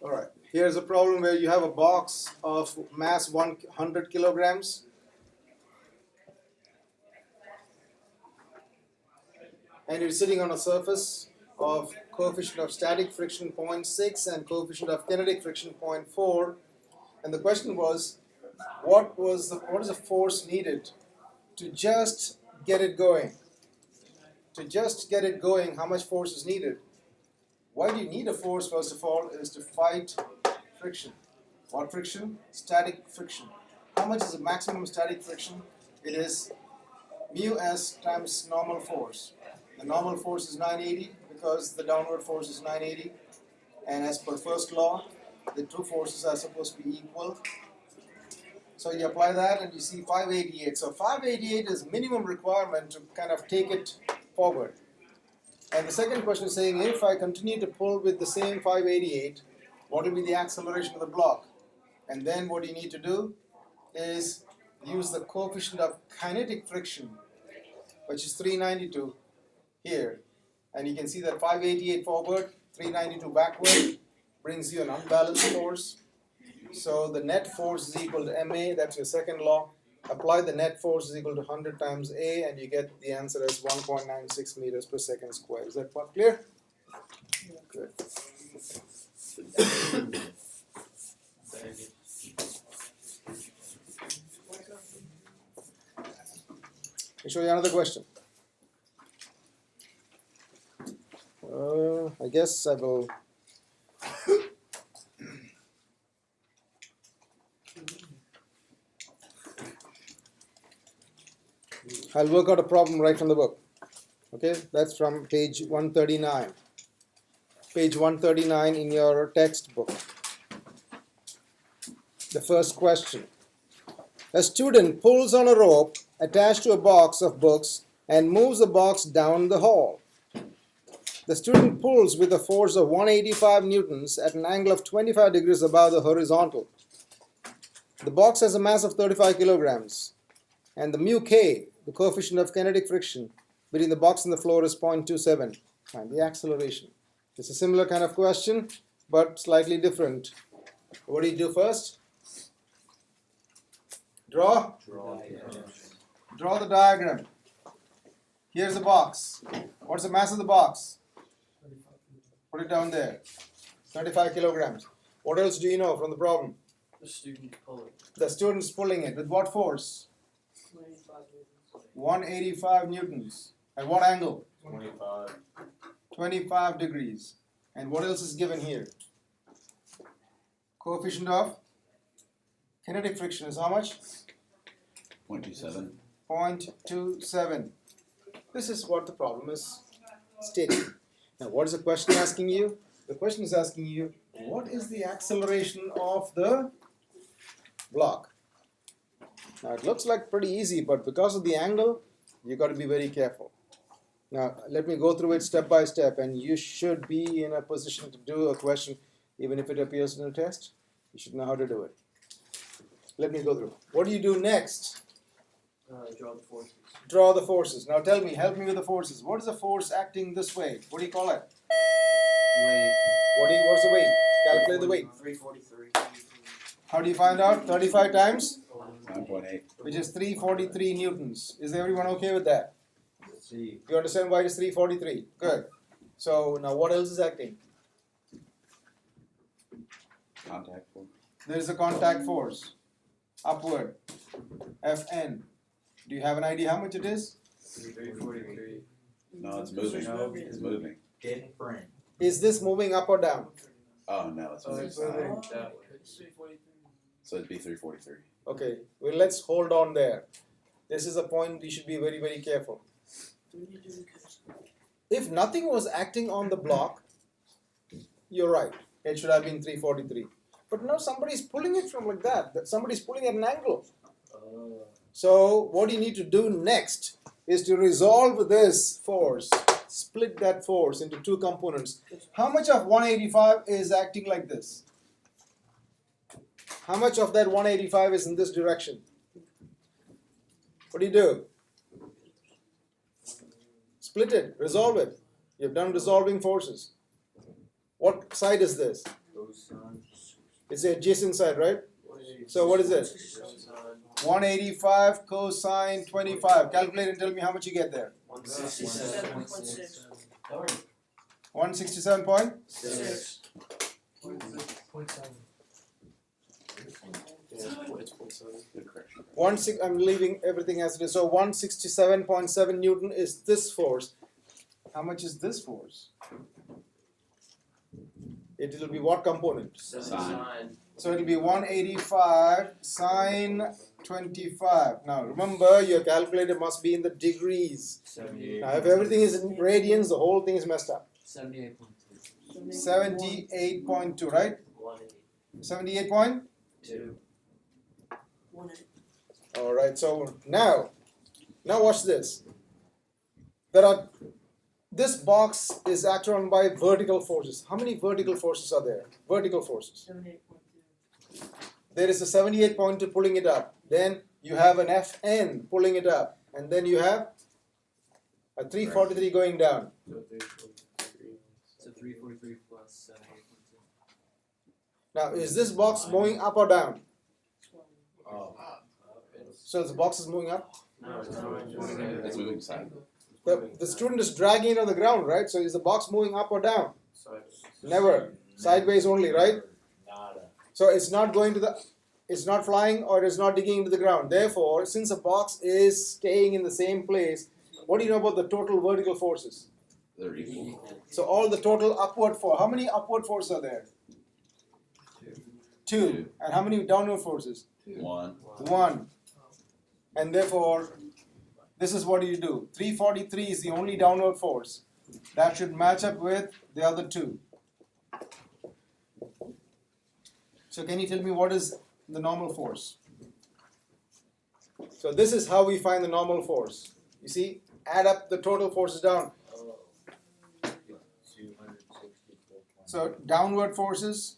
All right. Here's a problem where you have a box of mass 100 kilograms. And it's sitting on a surface of coefficient of static friction 0.6 and coefficient of kinetic friction 0.4. And the question was, what is the force needed to just get it going? To just get it going, how much force is needed? Why do you need a force, first of all, is to fight friction. What friction? Static friction. How much is the maximum static friction? It is mu s times normal force. The normal force is 980 because the downward force is 980. And as per first law, the two forces are supposed to be equal. So you apply that and you see 588. So 588 is minimum requirement to kind of take it forward. And the second question is saying, if I continue to pull with the same 588, what will be the acceleration of the block? And then what you need to do is use the coefficient of kinetic friction, which is 392 here. And you can see that 588 forward, 392 backward brings you an unbalanced force. So the net force is equal to ma, that's your second law. Apply the net force is equal to 100 times a, and you get the answer as 1.96 meters per second squared. Is that part clear? Yeah. Good. I'll show you another question. I guess I will. I'll work out a problem right from the book. Okay, that's from page 139. Page 139 in your textbook. The first question. A student pulls on a rope attached to a box of books and moves the box down the hall. The student pulls with a force of 185 newtons at an angle of 25 degrees above the horizontal. The box has a mass of 35 kilograms, and the mu k, the coefficient of kinetic friction between the box and the floor, is 0.27. Find the acceleration. It's a similar kind of question, but slightly different. What do you do first? Draw the diagram. Here's the box. What's the mass of the box? Put it down there. 35 kilograms. What else do you know from the problem? The student pulling. The student's pulling it. With what force? 185 newtons. At what angle? 25 degrees. And what else is given here? Coefficient of kinetic friction is how much? 0.27. 0.27. This is what the problem is stating. Now, what is the question asking you? The question is asking you, what is the acceleration of the block? Now, it looks like pretty easy, but because of the angle, you've got to be very careful. Now, let me go through it step by step, and you should be in a position to do a question, even if it appears in a test. You should know how to do it. Let me go through. What do you do next? Draw the forces. Draw the forces. Now tell me, help me with the forces. What is the force acting this way? What do you call it? Weight. What's the weight? Calculate the weight. 343. How do you find out? 35 times? 9.8. Which is 343 newtons. Is everyone okay with that? See. You understand why it is 343? Good. So now what else is acting? Contact force. There is a contact force. Upward. Fn. Do you have an idea how much it is? 343. No, it's moving. It's moving. Get in front. Is this moving up or down? Oh, no, it's moving. It's moving that way. So it'd be 343. Okay. Well, let's hold on there. This is a point we should be very, very careful. If nothing was acting on the block, you're right. It should have been 343. But now somebody's pulling it from like that. Somebody's pulling at an angle. So what you need to do next is to resolve this force. Split that force into two components. How much of 185 is acting like this? How much of that 185 is in this direction? What do? Split it, resolve it. You've done resolving forces. What side is this? cosine. It's the adjacent side, right? So what is it? Cosine. 185 cosine 25. Calculate and tell me how much you get there. 167.6. 167 point? 6. Good correction. I'm leaving everything as it is. So 167.7 Newton is this force. How much is this force? It will be what component? Sine. So it will be 185 sine 25. Now remember, your calculator must be in the degrees. 78. Now if everything is in radians, the whole thing is messed up. 78.2. 78.2, right? 78 2. All right. So now watch this. This box is acted on by vertical forces. How many vertical forces are there? Vertical forces. There is a 78.2 pulling it up. Then you have an Fn pulling it up. And then you have a 343 going down. So 343 plus 78.2. Now, is this box moving up or down? Oh. So the box is moving up. No, It's moving side. The student is dragging it on the ground, right? So is the box moving up or down? Never. Sideways only, right? So it's not going to it's not flying or it's not digging into the ground. Therefore, since a box is staying in the same place, what do you know about the total vertical forces? They're equal. So all the total upward force. How many upward forces are there? Two. And how many downward forces? 1. One. And therefore, this is what you do. 343 is the only downward force. That should match up with the other two. So can you tell me what is the normal force? So this is how we find the normal force. You see, add up the total forces down. So downward forces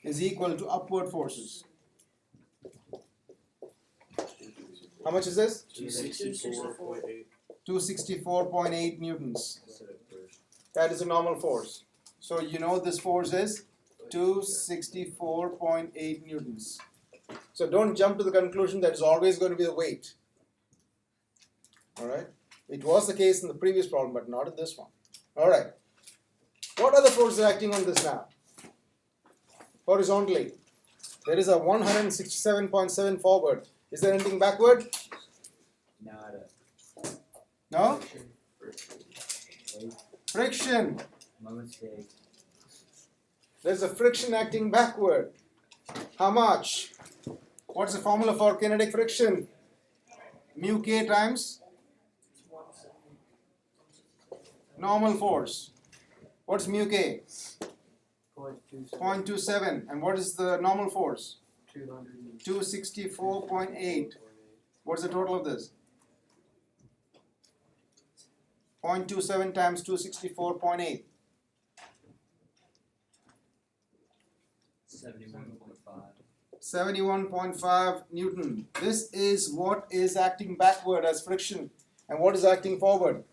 is equal to upward forces. How much is this? 264.8. 264.8 newtons. That is a normal force. So you know this force is 264.8 newtons. So don't jump to the conclusion that it's always going to be the weight. Alright? It was the case in the previous problem, but not in this one. Alright. What other forces are acting on this now? Horizontally. There is a 167.7 forward. Is there anything backward? Nada. No? Friction. My mistake. There's a friction acting backward. How much? What's the formula for kinetic friction? Mu k times normal force. What's mu k? 0.27. And what is the normal force? 264.8. What's the total of this? 0.27 times 264.8. 71.5 Newton. This is what is acting backward as friction. And what is acting forward?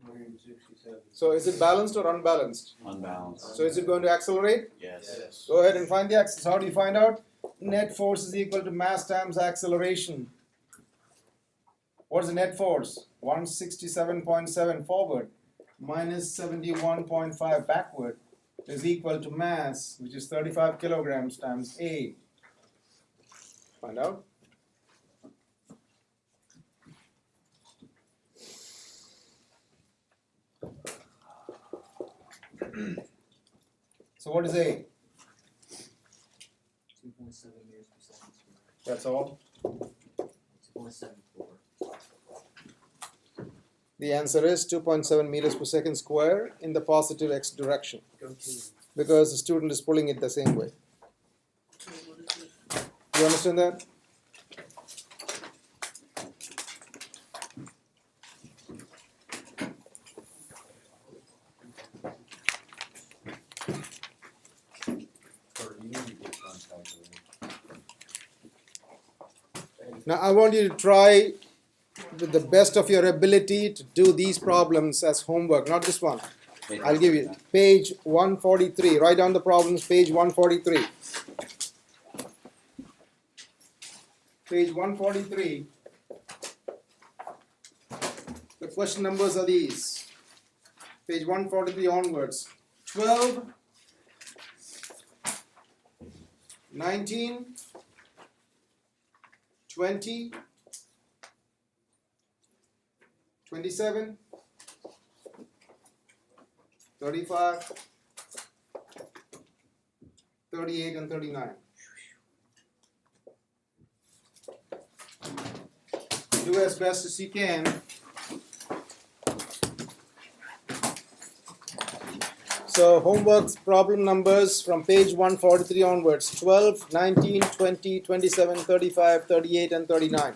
167. So is it balanced or unbalanced? Unbalanced. So is it going to accelerate? Yes. Go ahead and find the axis. How do you find out? Net force is equal to mass times acceleration. What is the net force? 167.7 forward minus 71.5 backward is equal to mass, which is 35 kilograms times A. Find out. So what is A? 2.7 meters per second squared. That's all. 2.74. The answer is 2.7 meters per second square in the positive x direction, because the student is pulling it the same way. You understand that? Now I want you to try with the best of your ability to do these problems as homework, not this one. I'll give you page 143. Write down the problems, page 143. Page 143. The question numbers are these. Page 143 onwards. 12, 19, 20, 27, 35, 38, and 39. Do as best as you can. So homework problem numbers from page 143 onwards. 12, 19, 20, 27, 35, 38, and 39.